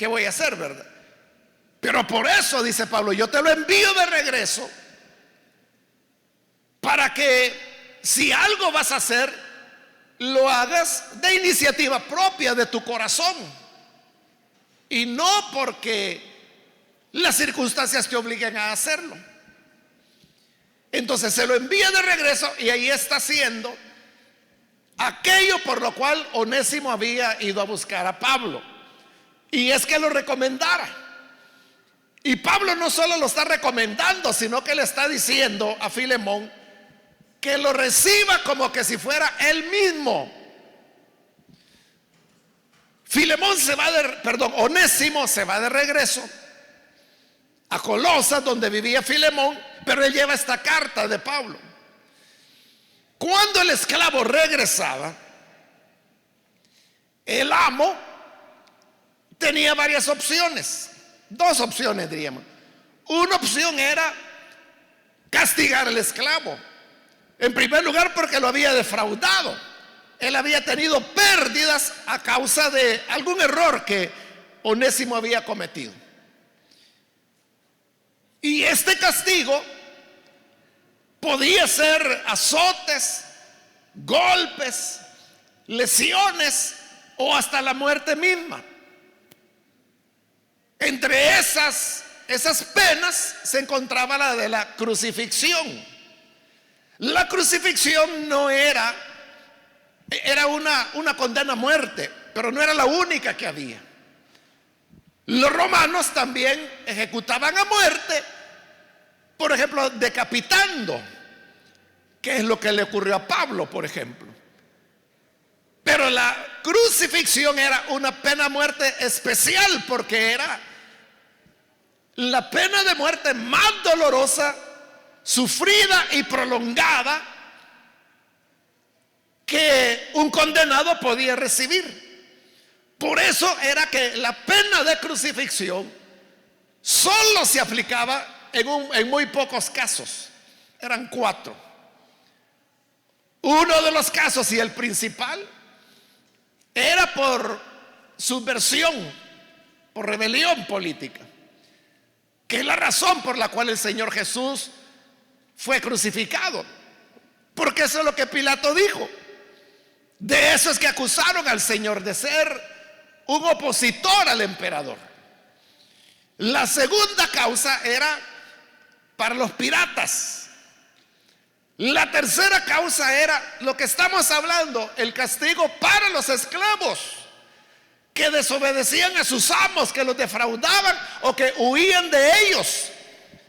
¿qué voy a hacer, verdad? Pero por eso, dice Pablo, yo te lo envío de regreso para que si algo vas a hacer, lo hagas de iniciativa propia de tu corazón y no porque las circunstancias te obliguen a hacerlo. Entonces se lo envía de regreso y ahí está haciendo aquello por lo cual Onésimo había ido a buscar a Pablo, y es que lo recomendara. Y Pablo no solo lo está recomendando, sino que le está diciendo a Filemón que lo reciba como que si fuera él mismo. Onésimo se va de regreso a Colosas, donde vivía Filemón, pero él lleva esta carta de Pablo. Cuando el esclavo regresaba, el amo tenía varias opciones, dos opciones diríamos. Una opción era castigar al esclavo, en primer lugar porque lo había defraudado. Él había tenido pérdidas a causa de algún error que Onésimo había cometido. Y este castigo podía ser azotes, golpes, lesiones o hasta la muerte misma. Entre esas penas se encontraba la de la crucifixión. La crucifixión no era una condena a muerte, pero no era la única que había. Los romanos también ejecutaban a muerte, por ejemplo, decapitando, que es lo que le ocurrió a Pablo, por ejemplo. Pero la crucifixión era una pena de muerte especial, porque era la pena de muerte más dolorosa, sufrida y prolongada que un condenado podía recibir. Por eso era que la pena de crucifixión solo se aplicaba en muy pocos casos. Eran 4. Uno de los casos, y el principal, era por subversión, por rebelión política, que es la razón por la cual el Señor Jesús fue crucificado, porque eso es lo que Pilato dijo. De eso es que acusaron al Señor, de ser un opositor al emperador. La segunda causa era para los piratas. La tercera causa era lo que estamos hablando, el castigo para los esclavos que desobedecían a sus amos, que los defraudaban o que huían de ellos,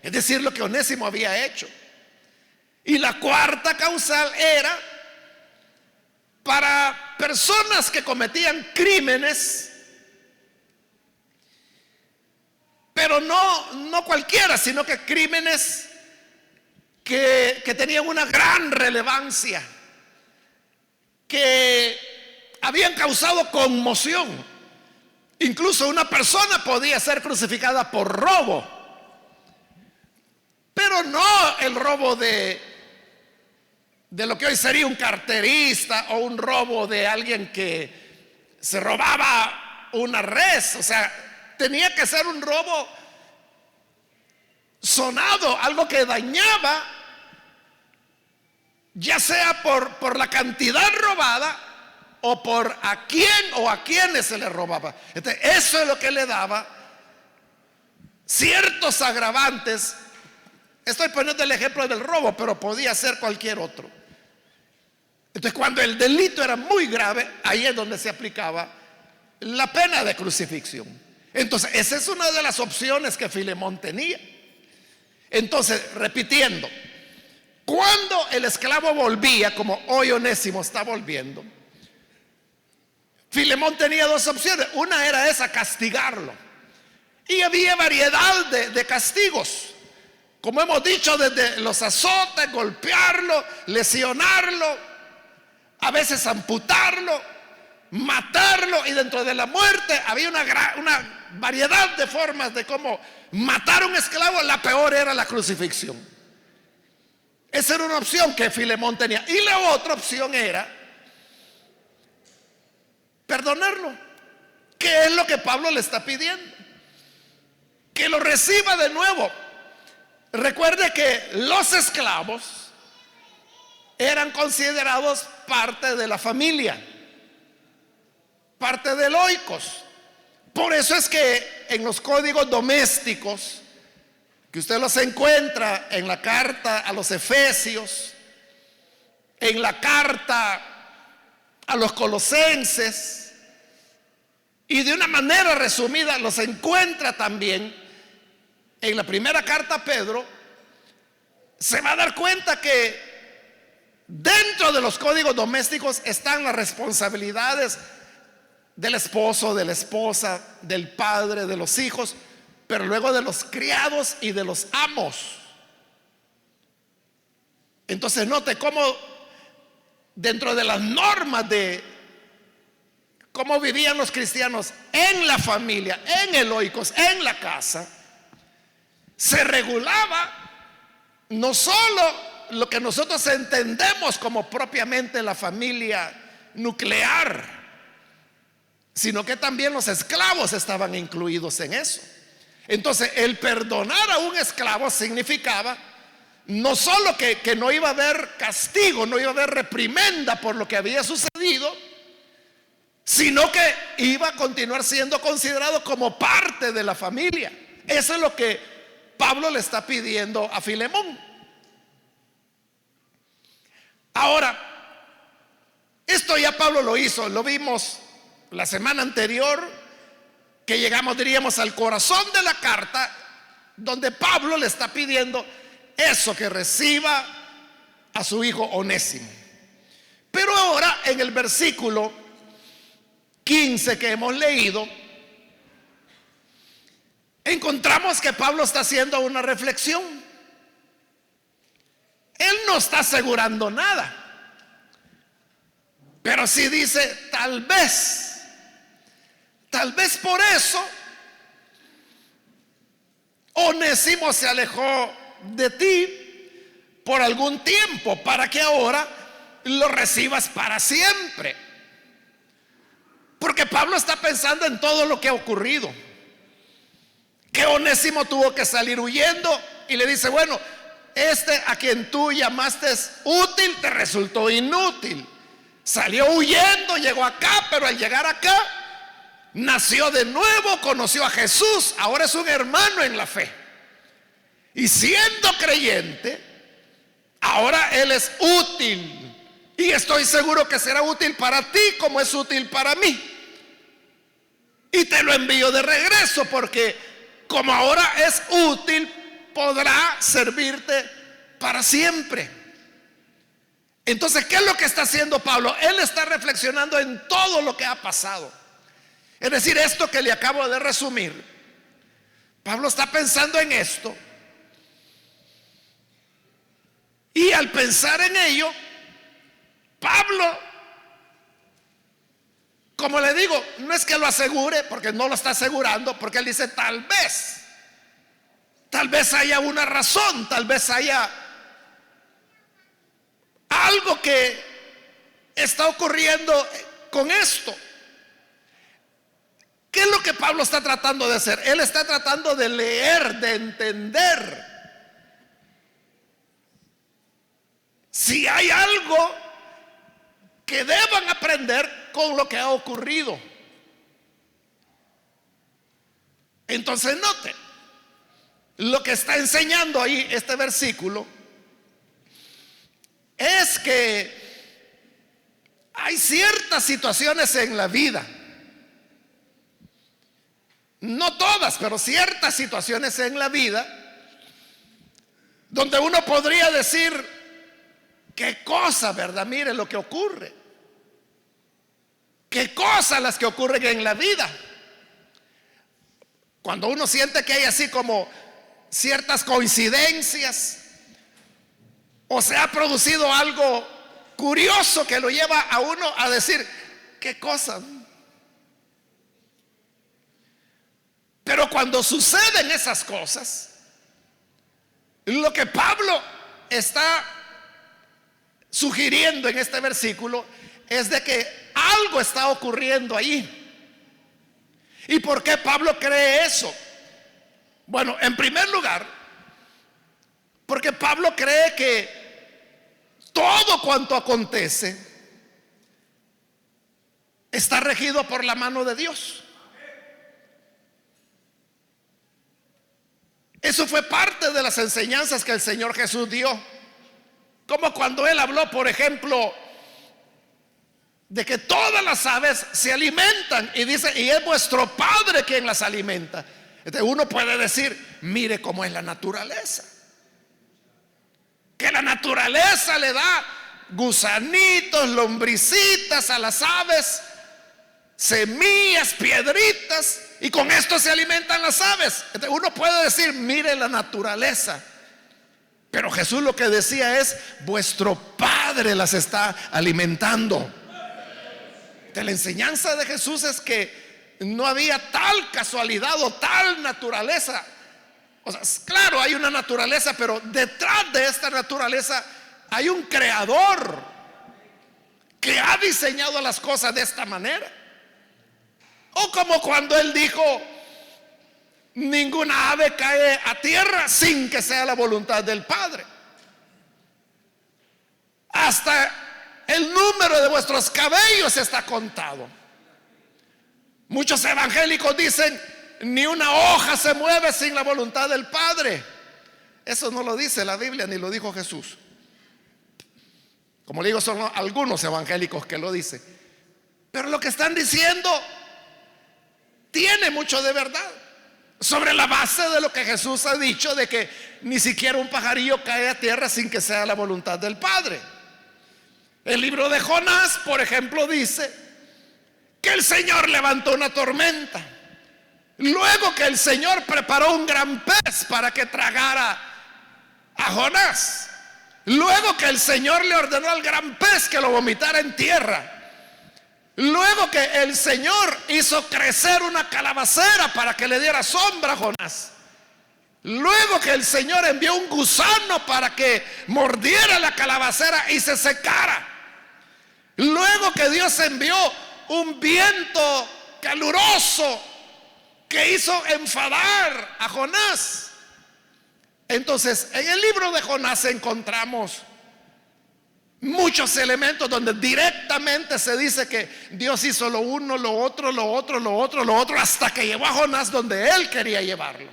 es decir, lo que Onésimo había hecho. Y la cuarta causal era para personas que cometían crímenes, pero no cualquiera, sino que crímenes que tenían una gran relevancia, que habían causado conmoción. Incluso una persona podía ser crucificada por robo, pero no el robo de lo que hoy sería un carterista, o un robo de alguien que se robaba una res. O sea, tenía que ser un robo sonado, algo que dañaba, ya sea por la cantidad robada o por a quién o a quienes se le robaba. Entonces, eso es lo que le daba ciertos agravantes. Estoy poniendo el ejemplo del robo, pero podía ser cualquier otro. Entonces, cuando el delito era muy grave, ahí es donde se aplicaba la pena de crucifixión. Entonces, esa es una de las opciones que Filemón tenía. Entonces, repitiendo, cuando el esclavo volvía, como hoy Onésimo está volviendo, Filemón tenía dos opciones. Una era esa, castigarlo. Y había variedad de castigos, como hemos dicho, desde los azotes, golpearlo, lesionarlo, a veces amputarlo, matarlo, y dentro de la muerte había una variedad de formas de cómo matar a un esclavo. La peor era la crucifixión. Esa era una opción que Filemón tenía. Y la otra opción era perdonarlo, ¿Qué es lo que Pablo le está pidiendo? Que lo reciba de nuevo. Recuerde que los esclavos eran considerados parte de la familia, parte del oikos. Por eso es que en los códigos domésticos, que usted los encuentra en la carta a los Efesios, en la carta a los Colosenses, y de una manera resumida los encuentra también en la primera carta a Pedro, se va a dar cuenta que dentro de los códigos domésticos están las responsabilidades del esposo, de la esposa, del padre, de los hijos, pero luego de los criados y de los amos. Entonces note cómo dentro de las normas de cómo vivían los cristianos en la familia, en el oikos, en la casa, se regulaba no solo lo que nosotros entendemos como propiamente la familia nuclear, sino que también los esclavos estaban incluidos en eso. Entonces, el perdonar a un esclavo significaba no solo que no iba a haber castigo, no iba a haber reprimenda por lo que había sucedido, sino que iba a continuar siendo considerado como parte de la familia. Eso es lo que Pablo le está pidiendo a Filemón. Ahora, esto ya Pablo lo hizo, lo vimos la semana anterior, que llegamos, diríamos, al corazón de la carta, donde Pablo le está pidiendo eso, que reciba a su hijo Onésimo. Pero ahora en el versículo 15 que hemos leído, encontramos que Pablo está haciendo una reflexión. Él no está asegurando nada, pero sí dice, tal vez por eso Onésimo se alejó de ti por algún tiempo, para que ahora lo recibas para siempre. Porque Pablo está pensando en todo lo que ha ocurrido, que Onésimo tuvo que salir huyendo, y le dice, bueno, este a quien tú llamaste útil te resultó inútil. Salió huyendo, llegó acá, pero al llegar acá nació de nuevo, conoció a Jesús, ahora es un hermano en la fe. Y siendo creyente, ahora él es útil. Y estoy seguro que será útil para ti como es útil para mí. Y te lo envío de regreso, porque como ahora es útil, podrá servirte para siempre. Entonces, ¿qué es lo que está haciendo Pablo? Él está reflexionando en todo lo que ha pasado. Es decir, esto que le acabo de resumir, Pablo está pensando en esto, y al pensar en ello, Pablo, como le digo, no es que lo asegure, porque no lo está asegurando, porque él dice tal vez haya una razón, tal vez haya algo que está ocurriendo con esto. ¿Qué es lo que Pablo está tratando de hacer? Él está tratando de leer, de entender si hay algo que deban aprender con lo que ha ocurrido. Entonces note, lo que está enseñando ahí este versículo es que hay ciertas situaciones en la vida, no todas, pero ciertas situaciones en la vida, donde uno podría decir, qué cosa, ¿verdad? Mire lo que ocurre. Qué cosas las que ocurren en la vida. Cuando uno siente que hay así como ciertas coincidencias, o se ha producido algo curioso que lo lleva a uno a decir, qué cosa. Pero cuando suceden esas cosas, lo que Pablo está sugiriendo en este versículo es de que algo está ocurriendo ahí. ¿Y por qué Pablo cree eso? Bueno, en primer lugar, porque Pablo cree que todo cuanto acontece está regido por la mano de Dios. Eso fue parte de las enseñanzas que el Señor Jesús dio. Como cuando Él habló, por ejemplo, de que todas las aves se alimentan, y dice, y es vuestro Padre quien las alimenta. Entonces uno puede decir, mire cómo es la naturaleza, que la naturaleza le da gusanitos, lombricitas a las aves, semillas, piedritas, y con esto se alimentan las aves. Entonces uno puede decir, mire la naturaleza, pero Jesús lo que decía es, vuestro Padre las está alimentando. De la enseñanza de Jesús es que no había tal casualidad o tal naturaleza. O sea, claro, hay una naturaleza, pero detrás de esta naturaleza hay un creador que ha diseñado las cosas de esta manera. O como cuando Él dijo, ninguna ave cae a tierra sin que sea la voluntad del Padre. Hasta el número de vuestros cabellos está contado. Muchos evangélicos dicen, ni una hoja se mueve sin la voluntad del Padre. Eso no lo dice la Biblia, ni lo dijo Jesús. Como le digo, son algunos evangélicos que lo dicen. Pero lo que están diciendo tiene mucho de verdad, sobre la base de lo que Jesús ha dicho, de que ni siquiera un pajarillo cae a tierra sin que sea la voluntad del Padre. El libro de Jonás, por ejemplo, dice que el Señor levantó una tormenta, luego que el Señor preparó un gran pez para que tragara a Jonás, luego que el Señor le ordenó al gran pez que lo vomitara en tierra, luego que el Señor hizo crecer una calabacera para que le diera sombra a Jonás, luego que el Señor envió un gusano para que mordiera la calabacera y se secara, luego que Dios envió un viento caluroso que hizo enfadar a Jonás. Entonces, en el libro de Jonás encontramos muchos elementos donde directamente se dice que Dios hizo lo uno, lo otro, lo otro, lo otro, lo otro, hasta que llevó a Jonás donde Él quería llevarlo.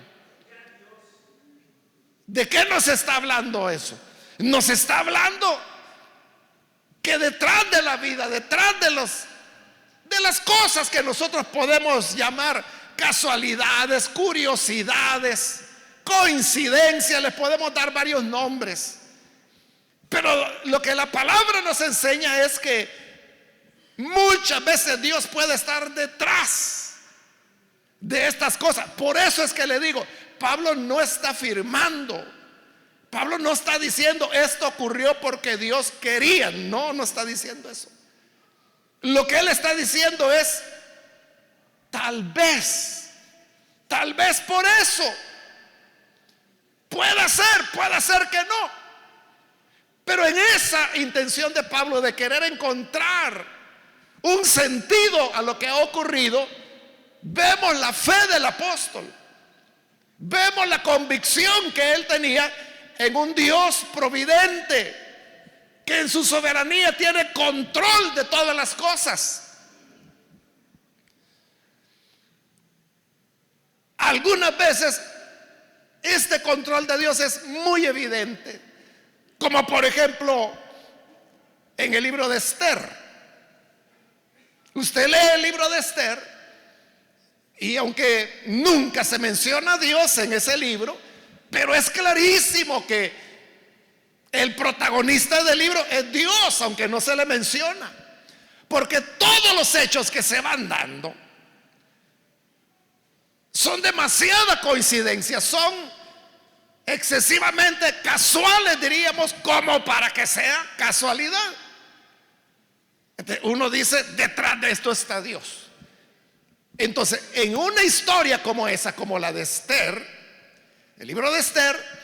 ¿De qué nos está hablando eso? Nos está hablando que detrás de la vida, detrás de las cosas que nosotros podemos llamar casualidades, curiosidades, coincidencias, les podemos dar varios nombres, pero lo que la palabra nos enseña es que muchas veces Dios puede estar detrás de estas cosas. Por eso es que le digo, Pablo no está afirmando, Pablo no está diciendo esto ocurrió porque Dios quería. No, no está diciendo eso. Lo que él está diciendo es tal vez por eso. Puede ser que no. Pero en esa intención de Pablo de querer encontrar un sentido a lo que ha ocurrido, vemos la fe del apóstol, vemos la convicción que él tenía en un Dios providente que en su soberanía tiene control de todas las cosas. Algunas veces este control de Dios es muy evidente, como por ejemplo en el libro de Esther. Usted lee el libro de Esther y aunque nunca se menciona a Dios en ese libro, pero es clarísimo que el protagonista del libro es Dios, aunque no se le menciona, porque todos los hechos que se van dando son demasiada coincidencia, son excesivamente casuales, diríamos, como para que sea casualidad. Uno dice, detrás de esto está Dios. Entonces, en una historia como esa, como la de Esther, el libro de Esther,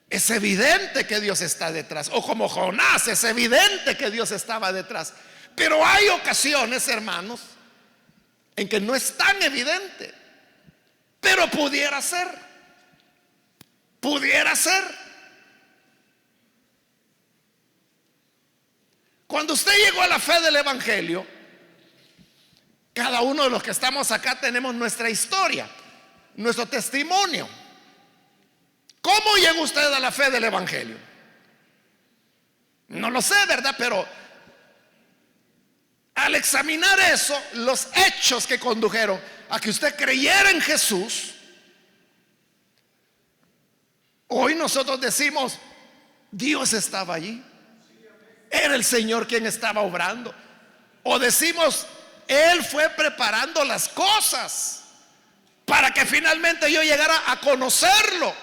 es evidente que Dios está detrás. O como Jonás, es evidente que Dios estaba detrás. Pero hay ocasiones, hermanos, en que no es tan evidente, pero pudiera ser. Pudiera ser. Cuando usted llegó a la fe del Evangelio, cada uno de los que estamos acá tenemos nuestra historia, nuestro testimonio. ¿Cómo llegó usted a la fe del Evangelio? No lo sé, ¿verdad? Pero al examinar eso, los hechos que condujeron a que usted creyera en Jesús, hoy nosotros decimos, Dios estaba allí. Era el Señor quien estaba obrando. O decimos, Él fue preparando las cosas para que finalmente yo llegara a conocerlo.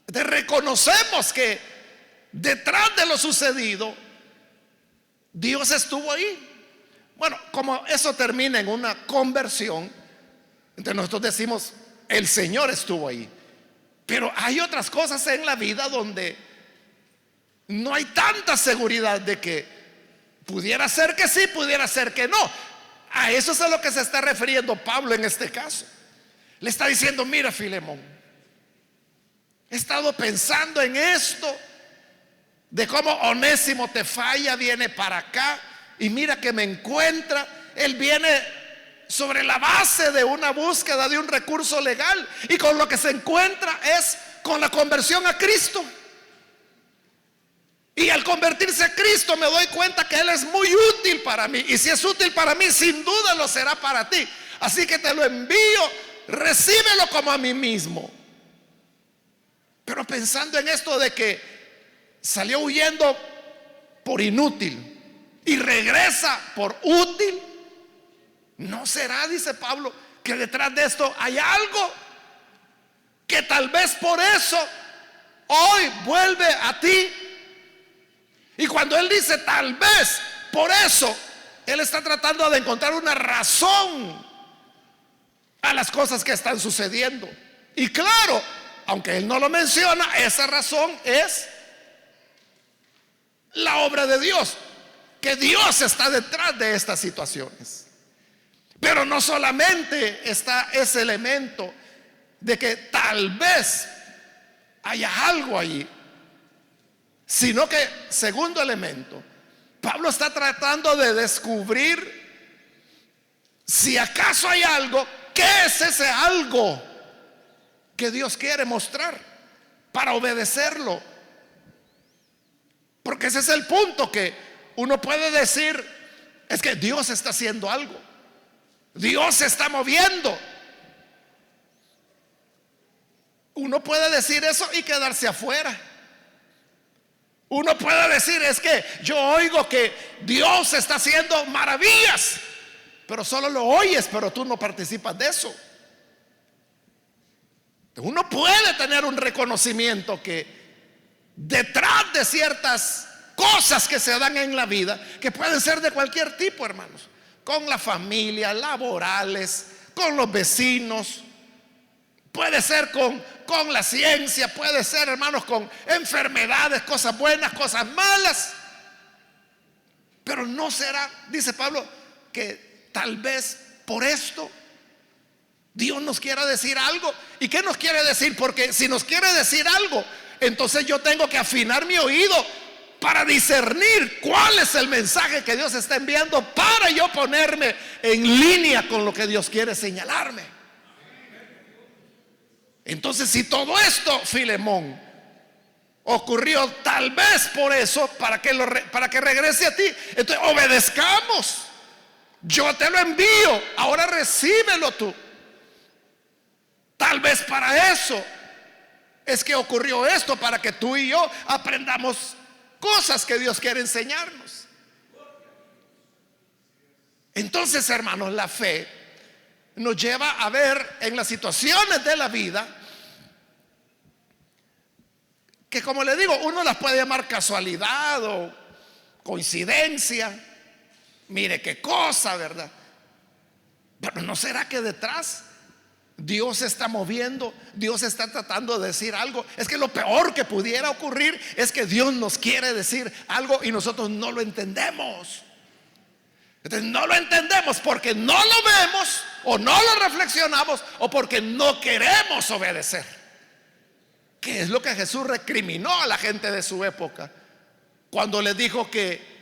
Reconocemos que detrás de lo sucedido, Dios estuvo ahí. Bueno, como eso termina en una conversión, entonces nosotros decimos, el Señor estuvo ahí. Pero hay otras cosas en la vida donde no hay tanta seguridad de que pudiera ser que sí, pudiera ser que no. A eso es a lo que se está refiriendo Pablo en este caso. Le está diciendo, mira, Filemón, he estado pensando en esto, de cómo Onésimo te falla, viene para acá y mira que me encuentra. Él viene sobre la base de una búsqueda de un recurso legal, y con lo que se encuentra es con la conversión a Cristo. Y al convertirse a Cristo me doy cuenta que Él es muy útil para mí, y si es útil para mí, sin duda lo será para ti. Así que te lo envío, recíbelo como a mí mismo. Pero pensando en esto de que salió huyendo por inútil y regresa por útil, ¿no será, dice Pablo, que detrás de esto hay algo que tal vez por eso hoy vuelve a ti? Y cuando él dice tal vez por eso, él está tratando de encontrar una razón a las cosas que están sucediendo. Y claro, aunque él no lo menciona, esa razón es la obra de Dios, que Dios está detrás de estas situaciones. Pero no solamente está ese elemento de que tal vez haya algo allí, sino que, segundo elemento, Pablo está tratando de descubrir si acaso hay algo. ¿Qué es ese algo que Dios quiere mostrar para obedecerlo? Porque ese es el punto, que uno puede decir, es que Dios está haciendo algo, Dios se está moviendo. Uno puede decir eso y quedarse afuera. Uno puede decir, es que yo oigo que Dios está haciendo maravillas, pero solo lo oyes, pero tú no participas de eso. Uno puede tener un reconocimiento que detrás de ciertas cosas que se dan en la vida, que pueden ser de cualquier tipo, hermanos, con la familia, laborales, con los vecinos, puede ser con la ciencia, puede ser, hermanos, con enfermedades, cosas buenas, cosas malas. Pero no será, dice Pablo, que tal vez por esto Dios nos quiera decir algo. ¿Y qué nos quiere decir? Porque si nos quiere decir algo, entonces yo tengo que afinar mi oído para discernir cuál es el mensaje que Dios está enviando, para yo ponerme en línea con lo que Dios quiere señalarme. Entonces, si todo esto, Filemón, ocurrió tal vez por eso, para que regrese a ti, entonces obedezcamos. Yo te lo envío, ahora recíbelo tú. Tal vez para eso es que ocurrió esto, para que tú y yo aprendamos cosas que Dios quiere enseñarnos. Entonces, hermanos, la fe nos lleva a ver en las situaciones de la vida que, como le digo, uno las puede llamar casualidad o coincidencia. Mire qué cosa, ¿verdad? Pero ¿no será que detrás Dios se está moviendo? Dios está tratando de decir algo. Es que lo peor que pudiera ocurrir es que Dios nos quiere decir algo y nosotros no lo entendemos. Entonces no lo entendemos porque no lo vemos o no lo reflexionamos o porque no queremos obedecer. ¿Qué es lo que Jesús recriminó a la gente de su época cuando les dijo que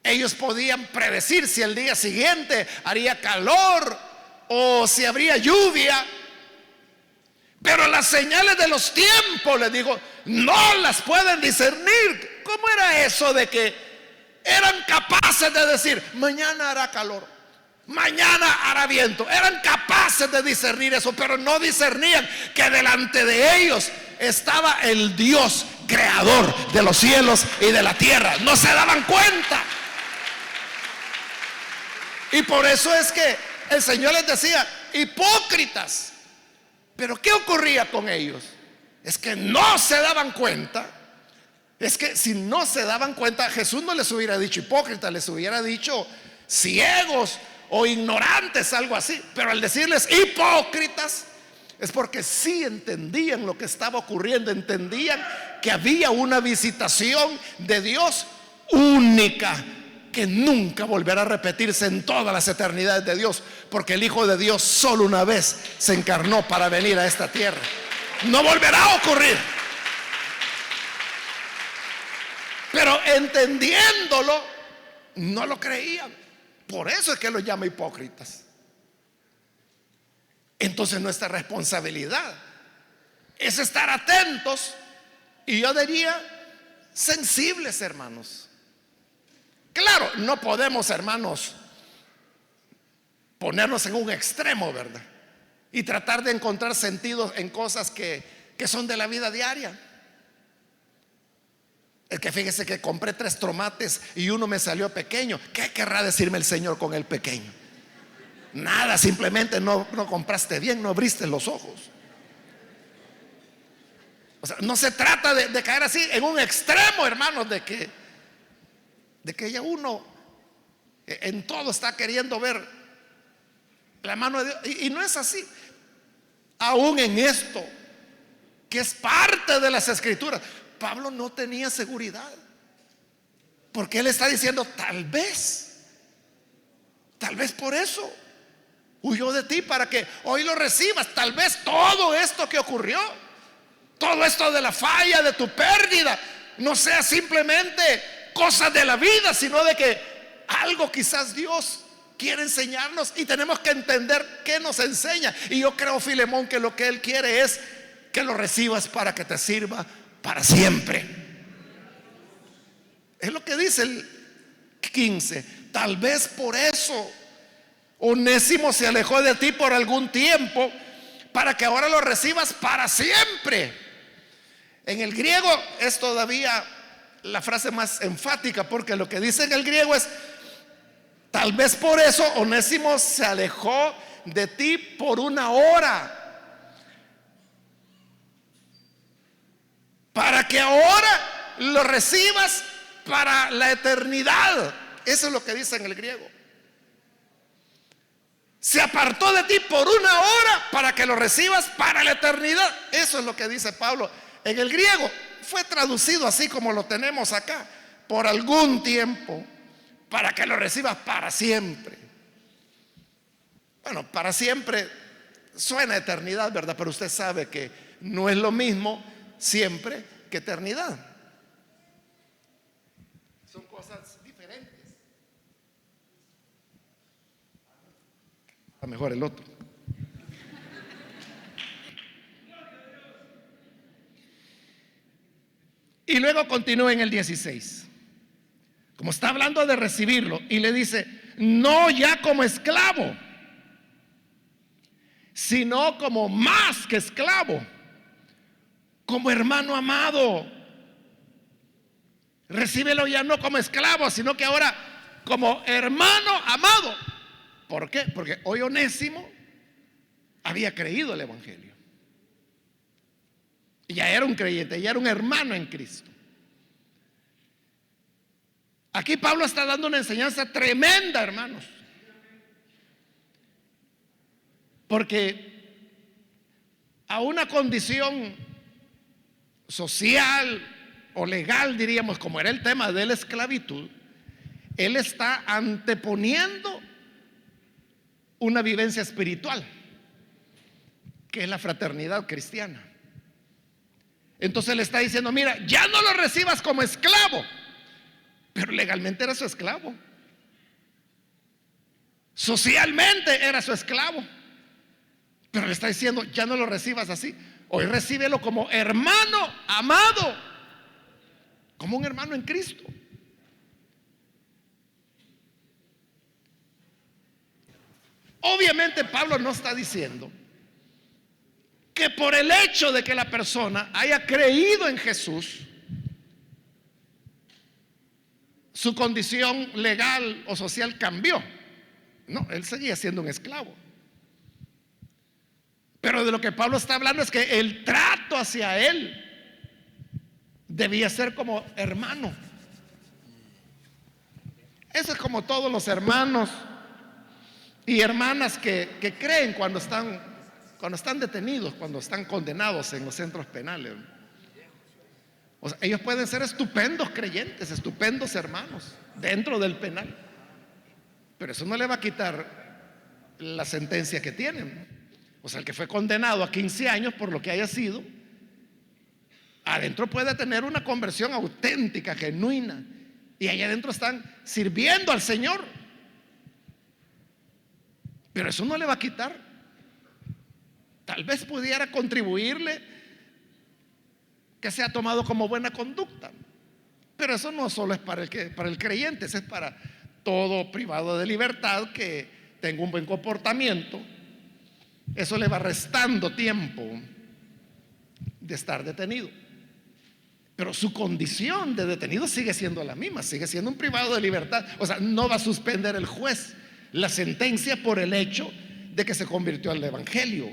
ellos podían predecir si el día siguiente haría calor o si habría lluvia? Pero las señales de los tiempos, les digo, no las pueden discernir. ¿Cómo era eso de que eran capaces de decir, mañana hará calor, mañana hará viento? Eran capaces de discernir eso, pero no discernían que delante de ellos estaba el Dios creador de los cielos y de la tierra. No se daban cuenta. Y por eso es que el Señor les decía, hipócritas. Pero ¿qué ocurría con ellos? Es que no se daban cuenta. Es que si no se daban cuenta, Jesús no les hubiera dicho hipócritas, les hubiera dicho ciegos o ignorantes, algo así. Pero al decirles hipócritas, es porque sí entendían lo que estaba ocurriendo, entendían que había una visitación de Dios única, que nunca volverá a repetirse en todas las eternidades de Dios, porque el Hijo de Dios solo una vez se encarnó para venir a esta tierra. No volverá a ocurrir. Pero entendiéndolo, no lo creían. Por eso es que los llama hipócritas. Entonces nuestra responsabilidad es estar atentos y yo diría sensibles, hermanos. Claro, no podemos, hermanos, ponernos en un extremo, ¿verdad? Y tratar de encontrar sentido en cosas que son de la vida diaria. Es que fíjese que compré 3 tomates y uno me salió pequeño. ¿Qué querrá decirme el Señor con el pequeño? Nada, simplemente no compraste bien, no abriste los ojos. O sea, no se trata de caer así en un extremo, hermanos, de que ya uno en todo está queriendo ver la mano de Dios. Y no es así. Aún en esto, que es parte de las Escrituras, Pablo no tenía seguridad, porque él está diciendo, tal vez por eso huyó de ti, para que hoy lo recibas. Tal vez todo esto que ocurrió, todo esto de la falla, de tu pérdida, no sea simplemente cosas de la vida, sino de que algo quizás Dios quiere enseñarnos y tenemos que entender qué nos enseña. Y yo creo, Filemón, que lo que él quiere es que lo recibas para que te sirva para siempre. Es lo que dice el 15. Tal vez por eso Onésimo se alejó de ti por algún tiempo, para que ahora lo recibas para siempre. En el griego es todavía la frase más enfática, porque lo que dice en el griego es, tal vez por eso Onésimo se alejó de ti por una hora, para que ahora lo recibas para la eternidad. Eso es lo que dice en el griego. Se apartó de ti por una hora para que lo recibas para la eternidad. Eso es lo que dice Pablo en el griego. Fue traducido así como lo tenemos acá, por algún tiempo, para que lo recibas para siempre. Bueno, para siempre suena a eternidad, ¿verdad? Pero usted sabe que no es lo mismo siempre que eternidad. Son cosas diferentes. A mejor el otro. Y luego continúa en el 16. Como está hablando de recibirlo, y le dice, no ya como esclavo, sino como más que esclavo, como hermano amado. Recíbelo ya no como esclavo, sino que ahora como hermano amado. ¿Por qué? Porque hoy Onésimo había creído el evangelio. Ya era un creyente, ya era un hermano en Cristo. Aquí Pablo está dando una enseñanza tremenda, hermanos. Porque a una condición social o legal, diríamos, como era el tema de la esclavitud, él está anteponiendo una vivencia espiritual, que es la fraternidad cristiana. Entonces le está diciendo: mira, ya no lo recibas como esclavo, pero legalmente era su esclavo, socialmente era su esclavo, pero le está diciendo: ya no lo recibas así, hoy recíbelo como hermano amado, como un hermano en Cristo. Obviamente Pablo no está diciendo que por el hecho de que la persona haya creído en Jesús, su condición legal o social cambió. No, él seguía siendo un esclavo. Pero de lo que Pablo está hablando es que el trato hacia él debía ser como hermano. Eso es como todos los hermanos y hermanas que creen cuando están detenidos, cuando están condenados en los centros penales. O sea, ellos pueden ser estupendos creyentes, estupendos hermanos dentro del penal, pero eso no le va a quitar la sentencia que tienen. O sea, el que fue condenado a 15 años por lo que haya sido, adentro puede tener una conversión auténtica, genuina, y allá adentro están sirviendo al Señor, pero eso no le va a quitar. Tal vez pudiera contribuirle que sea tomado como buena conducta, pero eso no solo es para el creyente, eso es para todo privado de libertad que tenga un buen comportamiento. Eso le va restando tiempo de estar detenido, pero su condición de detenido sigue siendo la misma, sigue siendo un privado de libertad. O sea, no va a suspender el juez la sentencia por el hecho de que se convirtió al evangelio.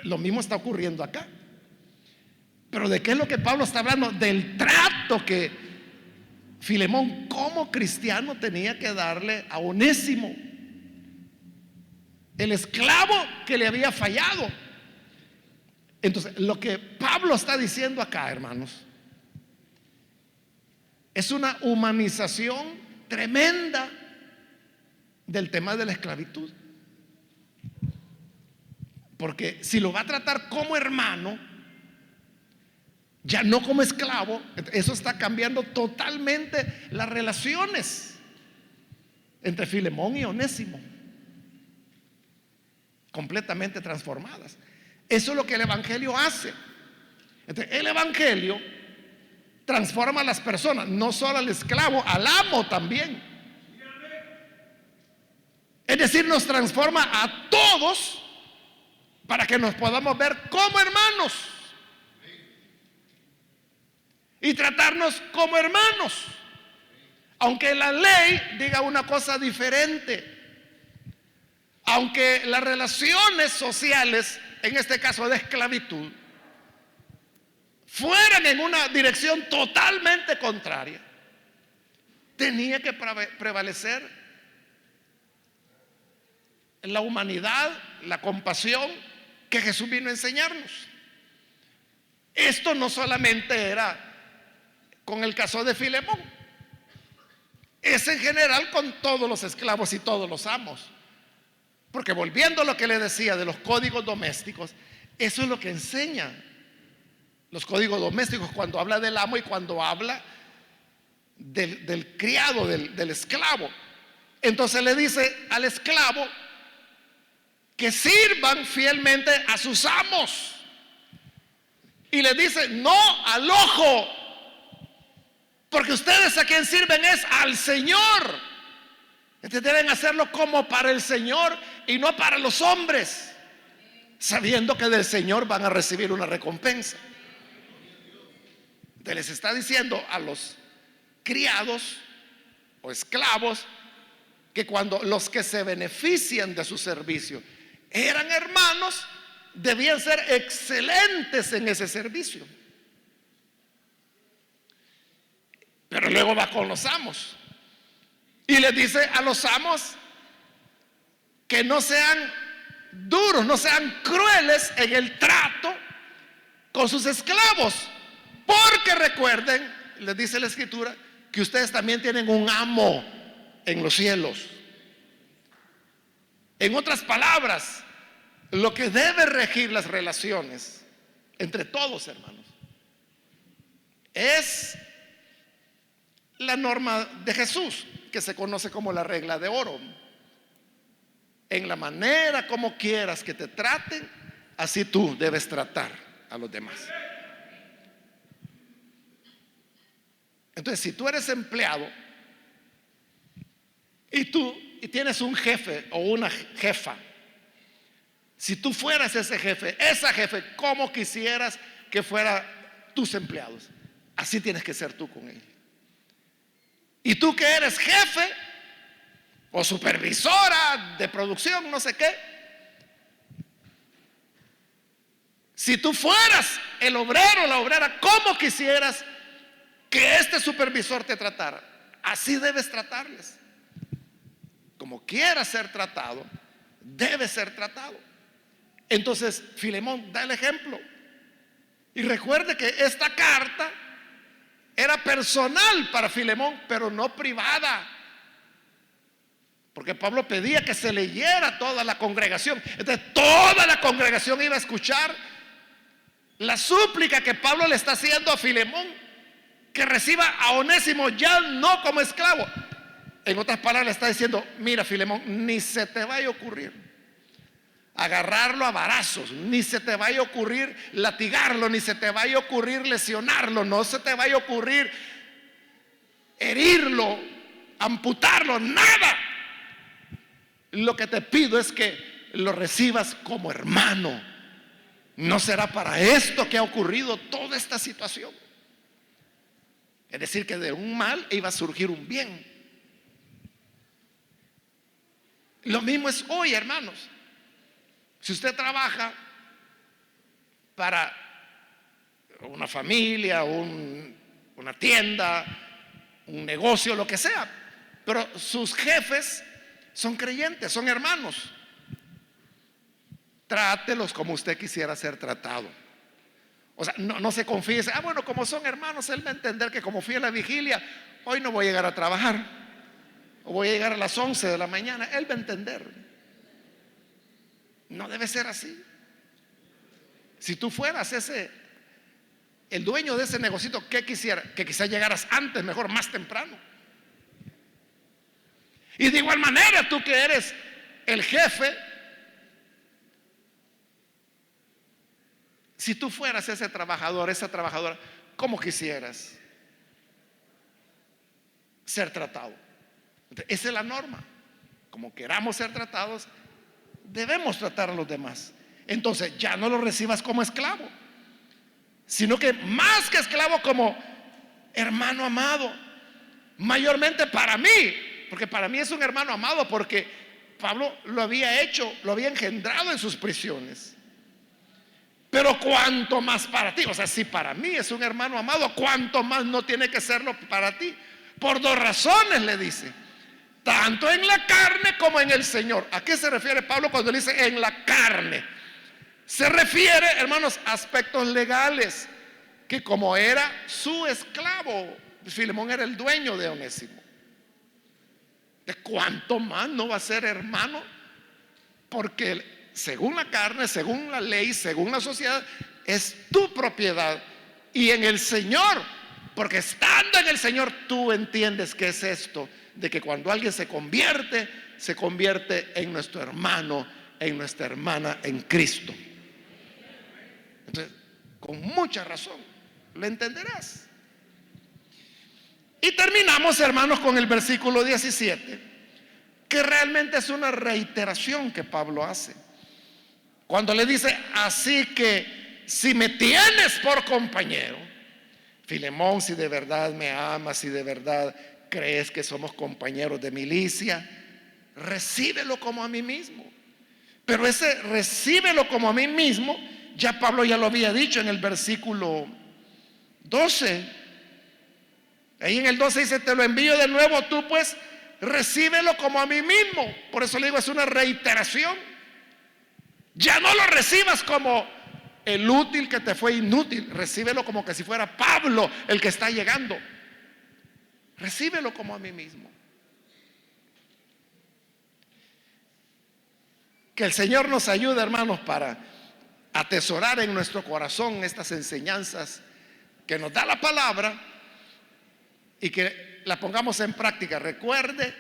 Lo mismo está ocurriendo acá. Pero ¿de qué es lo que Pablo está hablando? Del trato que Filemón como cristiano tenía que darle a Onésimo, el esclavo que le había fallado. Entonces, lo que Pablo está diciendo acá, hermanos, es una humanización tremenda del tema de la esclavitud. Porque si lo va a tratar como hermano, ya no como esclavo, eso está cambiando totalmente las relaciones entre Filemón y Onésimo, completamente transformadas. Eso es lo que el evangelio hace. Entonces, el evangelio transforma a las personas, no solo al esclavo, al amo también. Es decir, nos transforma a todos para que nos podamos ver como hermanos y tratarnos como hermanos, aunque la ley diga una cosa diferente, aunque las relaciones sociales, en este caso de esclavitud, fueran en una dirección totalmente contraria. Tenía que prevalecer la humanidad, la compasión que Jesús vino a enseñarnos. Esto no solamente era con el caso de Filemón, es en general con todos los esclavos y todos los amos. Porque volviendo a lo que le decía de los códigos domésticos, eso es lo que enseña los códigos domésticos cuando habla del amo y cuando habla del criado, del esclavo. Entonces le dice al esclavo que sirvan fielmente a sus amos, y le dice: no al ojo, porque ustedes a quien sirven es al Señor. Entonces deben hacerlo como para el Señor y no para los hombres, sabiendo que del Señor van a recibir una recompensa. Entonces les está diciendo a los criados o esclavos que cuando los que se benefician de su servicio eran hermanos, debían ser excelentes en ese servicio. Pero luego va con los amos y les dice a los amos que no sean duros, no sean crueles en el trato con sus esclavos, porque recuerden, les dice la escritura, que ustedes también tienen un amo en los cielos. En otras palabras, lo que debe regir las relaciones entre todos, hermanos, es la norma de Jesús, que se conoce como la regla de oro. En la manera como quieras que te traten, así tú debes tratar a los demás. Entonces, si tú eres empleado y tienes un jefe o una jefa, si tú fueras ese jefe, esa jefe, ¿cómo quisieras que fueran tus empleados? Así tienes que ser tú con él. Y tú que eres jefe o supervisora de producción, no sé qué, si tú fueras el obrero o la obrera, ¿cómo quisieras que este supervisor te tratara? Así debes tratarles. Como quieras ser tratado, debes ser tratado. Entonces Filemón da el ejemplo. Y recuerde que esta carta era personal para Filemón, pero no privada. Porque Pablo pedía que se leyera a toda la congregación. Entonces toda la congregación iba a escuchar la súplica que Pablo le está haciendo a Filemón, que reciba a Onésimo ya no como esclavo. En otras palabras le está diciendo: mira, Filemón, ni se te vaya a ocurrir agarrarlo a varazos, ni se te vaya a ocurrir latigarlo, ni se te vaya a ocurrir lesionarlo, no se te vaya a ocurrir herirlo, amputarlo, nada. Lo que te pido es que lo recibas como hermano. No será para esto que ha ocurrido toda esta situación. Es decir, que de un mal iba a surgir un bien. Lo mismo es hoy, hermanos. Si usted trabaja para una familia, una tienda, un negocio, lo que sea, pero sus jefes son creyentes, son hermanos, trátelos como usted quisiera ser tratado. O sea, no se confíe, bueno, como son hermanos, él va a entender que como fui a la vigilia, hoy no voy a llegar a trabajar, o voy a llegar a las 11 de la mañana, él va a entender. No debe ser así. Si tú fueras el dueño de ese negocito, ¿qué quisiera? Que quizás llegaras antes, mejor, más temprano. Y de igual manera, tú que eres el jefe, si tú fueras ese trabajador, esa trabajadora, ¿cómo quisieras ser tratado? Esa es la norma. Como queramos ser tratados, debemos tratar a los demás. Entonces ya no lo recibas como esclavo, sino que más que esclavo, como hermano amado. Mayormente para mí, porque para mí es un hermano amado, porque Pablo lo había hecho, lo había engendrado en sus prisiones. Pero cuanto más para ti, o sea, si para mí es un hermano amado, cuanto más no tiene que serlo para ti. Por dos razones, le dice: tanto en la carne como en el Señor. ¿A qué se refiere Pablo cuando dice en la carne? Se refiere, hermanos, a aspectos legales, que como era su esclavo, Filemón era el dueño de Onésimo. ¿De cuánto más no va a ser hermano? Porque según la carne, según la ley, según la sociedad, es tu propiedad. Y en el Señor, porque estando en el Señor, tú entiendes qué es esto de que cuando alguien se convierte en nuestro hermano, en nuestra hermana en Cristo. Entonces, con mucha razón lo entenderás. Y terminamos, hermanos, con el versículo 17, que realmente es una reiteración que Pablo hace cuando le dice: así que si me tienes por compañero, Filemón, si de verdad me amas, si de verdad crees que somos compañeros de milicia, recíbelo como a mí mismo. Pero ese recíbelo como a mí mismo, ya Pablo ya lo había dicho en el versículo 12. Ahí en el 12 dice: te lo envío de nuevo, tú pues recíbelo como a mí mismo. Por eso le digo, es una reiteración. Ya no lo recibas como el útil que te fue inútil, recíbelo como que si fuera Pablo el que está llegando. Recíbelo como a mí mismo. Que el Señor nos ayude, hermanos, para atesorar en nuestro corazón estas enseñanzas que nos da la palabra y que la pongamos en práctica. Recuerde,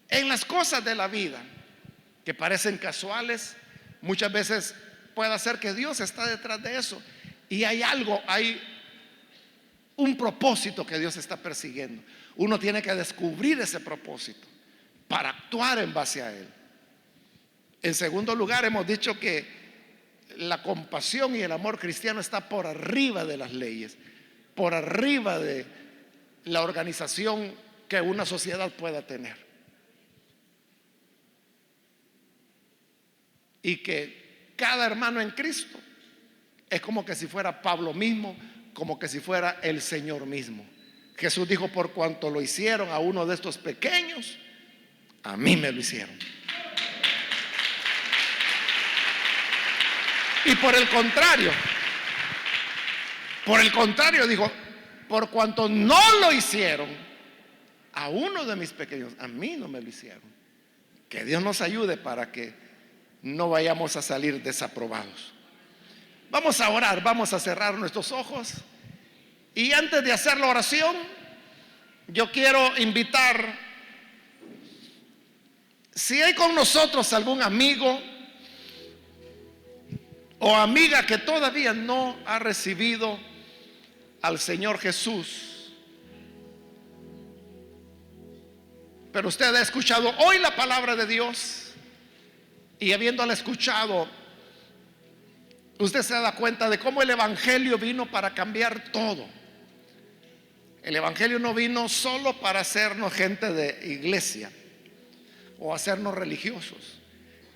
en las cosas de la vida que parecen casuales, muchas veces puede ser que Dios está detrás de eso y hay algo, hay un propósito que Dios está persiguiendo. Uno tiene que descubrir ese propósito para actuar en base a él. En segundo lugar, hemos dicho que la compasión y el amor cristiano está por arriba de las leyes, por arriba de la organización que una sociedad pueda tener. Y que cada hermano en Cristo es como que si fuera Pablo mismo, como que si fuera el Señor mismo. Jesús dijo: por cuanto lo hicieron a uno de estos pequeños, a mí me lo hicieron. Y por el contrario dijo: por cuanto no lo hicieron a uno de mis pequeños, a mí no me lo hicieron. Que Dios nos ayude para que no vayamos a salir desaprobados. Vamos a orar, vamos a cerrar nuestros ojos. Y antes de hacer la oración, yo quiero invitar, si hay con nosotros algún amigo o amiga que todavía no ha recibido al Señor Jesús, pero usted ha escuchado hoy la palabra de Dios y habiéndola escuchado, usted se da cuenta de cómo el Evangelio vino para cambiar todo. El Evangelio no vino solo para hacernos gente de iglesia o hacernos religiosos.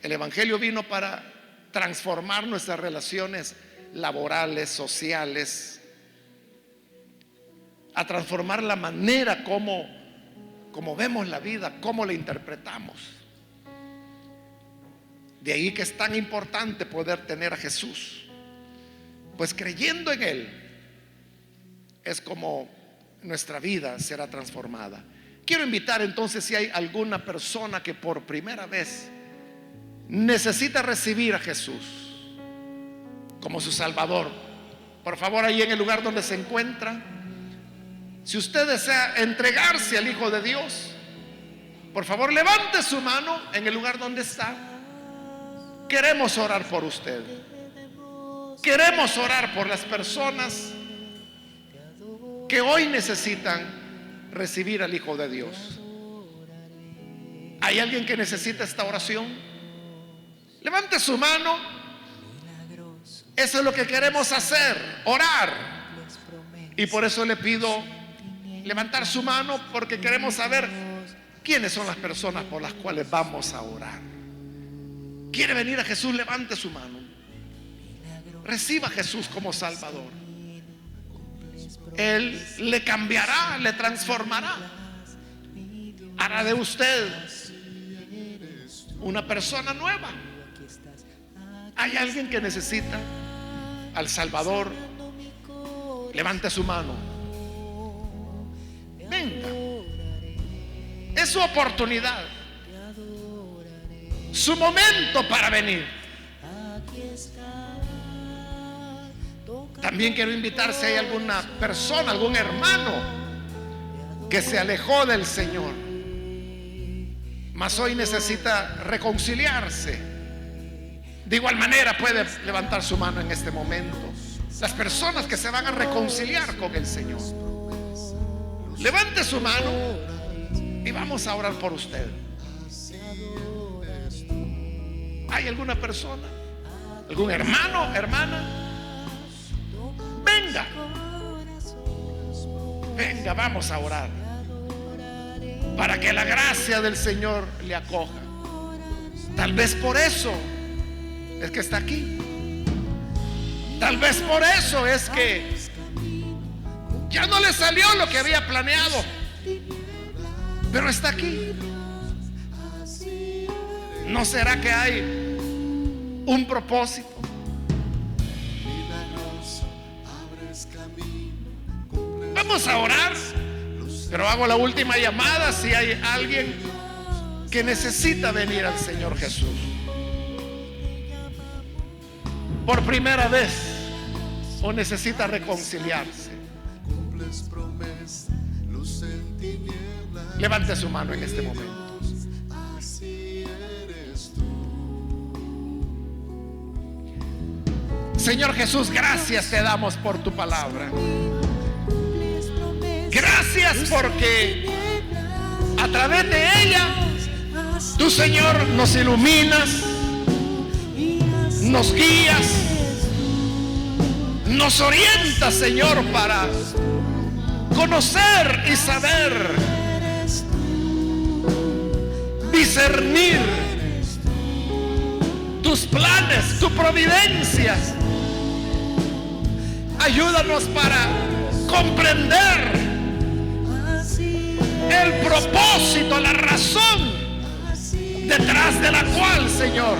El Evangelio vino para transformar nuestras relaciones laborales, sociales, a transformar la manera como vemos la vida, cómo la interpretamos. De ahí que es tan importante poder tener a Jesús, pues creyendo en Él es como nuestra vida será transformada. Quiero invitar entonces, si hay alguna persona que por primera vez necesita recibir a Jesús como su Salvador, por favor, ahí en el lugar donde se encuentra, si usted desea entregarse al Hijo de Dios, por favor levante su mano en el lugar donde está. Queremos orar por usted. Queremos orar por las personas que hoy necesitan recibir al Hijo de Dios. ¿Hay alguien que necesita esta oración? Levante su mano. Eso es lo que queremos hacer, orar. Y por eso le pido levantar su mano, porque queremos saber quiénes son las personas por las cuales vamos a orar. ¿Quiere venir a Jesús? Levante su mano. Reciba a Jesús como Salvador. Él le cambiará, le transformará, hará de usted una persona nueva. ¿Hay alguien que necesita al Salvador? Levante su mano. Venga. Es su oportunidad, su momento para venir. También quiero invitar, si hay alguna persona, algún hermano que se alejó del Señor, mas hoy necesita reconciliarse, de igual manera puede levantar su mano en este momento. Las personas que se van a reconciliar con el Señor, levante su mano y vamos a orar por usted. ¿Hay alguna persona, algún hermano, hermana? Venga, venga, vamos a orar para que la gracia del Señor le acoja. Tal vez por eso es que está aquí. Tal vez por eso es que ya no le salió lo que había planeado, pero está aquí. ¿No será que hay un propósito? Vamos a orar, pero hago la última llamada si hay alguien que necesita venir al Señor Jesús. por primera vez o necesita reconciliarse, levante su mano en este momento. Señor Jesús, gracias te damos por tu palabra. Gracias porque a través de ella tú, Señor, nos iluminas, nos guías, nos orientas, Señor, para conocer y saber discernir tus planes, tu providencia. Ayúdanos para comprender el propósito, la razón detrás de la cual, Señor,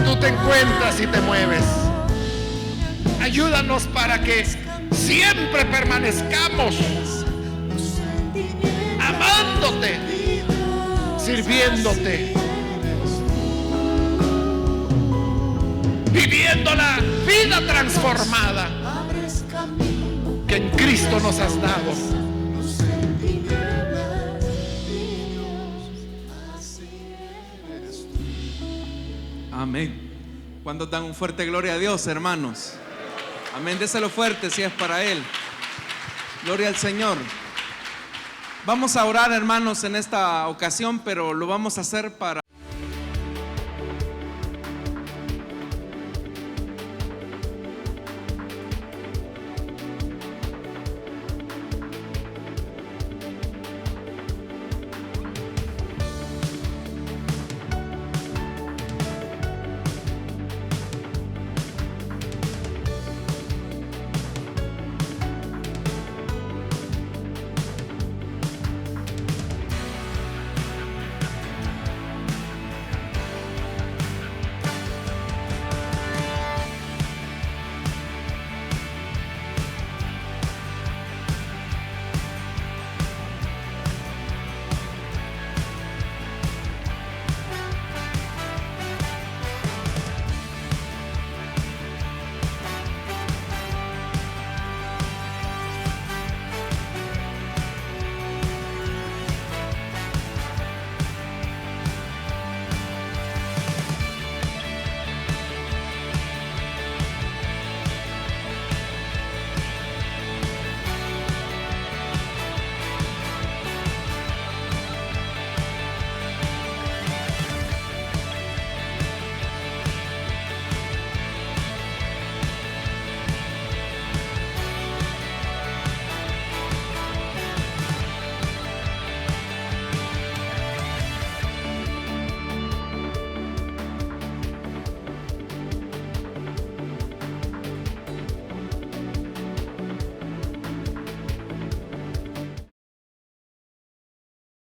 tú te encuentras y te mueves. Ayúdanos para que siempre permanezcamos amándote, sirviéndote, viviendo la vida transformada que en Cristo nos has dado. Amén. ¿Cuántos dan un fuerte gloria a Dios, hermanos? Amén, déselo fuerte si es para Él. Gloria al Señor. Vamos a orar, hermanos, en esta ocasión, pero lo vamos a hacer para